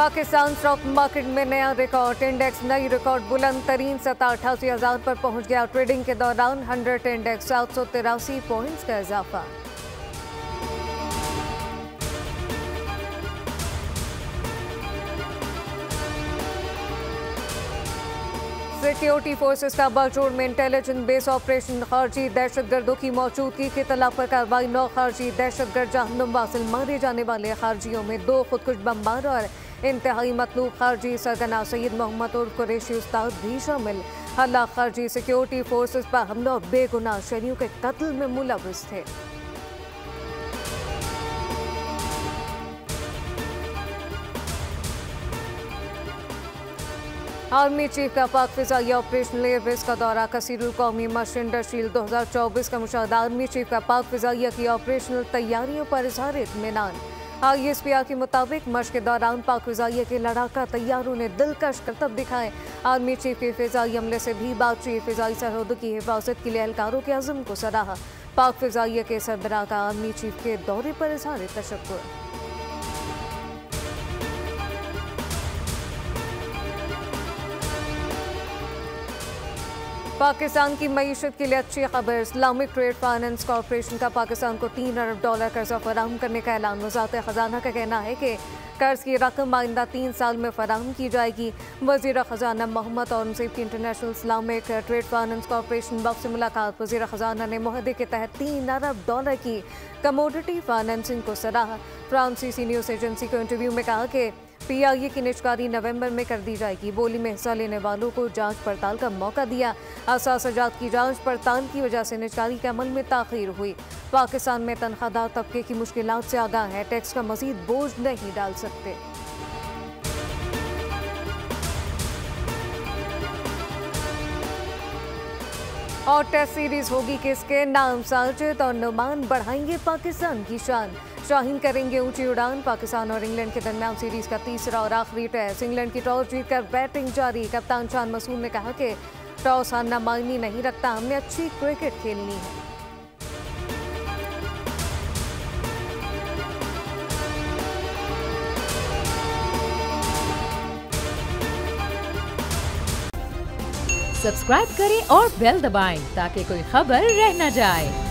Pakistan stock market में नया record, index नई रिकॉर्ड बुलंद तरीन सतह 88,000 पर पहुंच गया। ट्रेडिंग के दौरान 100 इंडेक्स 783 पॉइंट्स का इजाफा। सिक्योरिटी फोर्सेस का बागजोड़ में इंटेलिजेंस बेस ऑपरेशन, खारजी दहशतगर्दों की मौजूदगी की इत्तला पर कार्रवाई। 9 खारजी दहशतगर्द जहन्नुम वासिल मारे जाने वाले खारजियों में 2 खुदकुश बमबार और इंतहाई मतलूब खारजी सरगना सैयद मोहम्मद और कुरैशी उस्ताद भी शामिल। हलाक खारजी सिक्योरिटी फोर्सेस पर हमला और बेगुनाह शहरियों के कत्ल में मुलविस थे। आर्मी चीफ का पाक फिजाई ऑपरेशनल एयरबेस का दौरा। कसीरुल कौमी मशक़ इंडस्ट्रियल 2024 का मुशाहिदा। आर्मी चीफ का पाक फिजाइया की ऑपरेशनल तैयारियों पर इज़हार इत्मीनान। ISPR के मुताबिक मशक़ के दौरान पाक फिजाइया के लड़ाका तैयारों ने दिलकश करतब दिखाए। आर्मी चीफ के फिजाई अमले से भी बातचीत। फिजाई सरहदों की हिफाजत के लिए एहलकारों के अज़्म को सराहा। पाक फिजाइया के सरबराह का आर्मी चीफ के दौरे पर इज़हार तशक्कुर। पाकिस्तान की मईशत के लिए अच्छी खबर। इस्लामिक ट्रेड फाइनेंस कॉरपोरेशन का पाकिस्तान को $3 अरब कर्जा फराहम करने का ऐलान। वज़ारत ख़जाना का कहना है कि कर्ज की रकम आइंदा 3 साल में फराहम की जाएगी। वज़ीर ख़जाना मोहम्मद औरंगज़ेब की international Islamic trade finance corporation वक्त से मुलाकात। वज़ीर ख़जाना ने मुआहदे के तहत $3 अरब की कमोडिटी फाइनेंसिंग को सराहा। फ्रांसीसी न्यूज़ एजेंसी को इंटरव्यू में कहा कि PIA की निजकारी नवंबर में कर दी जाएगी। बोली में हिस्सा लेने वालों को जांच पड़ताल का मौका दिया। असासजात की जांच पड़ताल की वजह से निजकारी के अमल में ताख़ीर हुई। पाकिस्तान में तनख्वाहदार तबके की मुश्किलात से आगाह है, टैक्स का मजीद बोझ नहीं डाल सकते। और टेस्ट सीरीज होगी किसके नाम? साजिद और नुमान बढ़ाएंगे पाकिस्तान की शान। शाहीन करेंगे ऊंची उड़ान। पाकिस्तान और इंग्लैंड के दरमियान सीरीज का तीसरा और आखिरी टेस्ट। इंग्लैंड की टॉस जीतकर बैटिंग जारी। कप्तान शान मसूद ने कहा कि टॉस हारना मायने नहीं रखता, हमने अच्छी क्रिकेट खेलनी है। सब्सक्राइब करें और बेल दबाएं ताकि कोई खबर रह न जाए।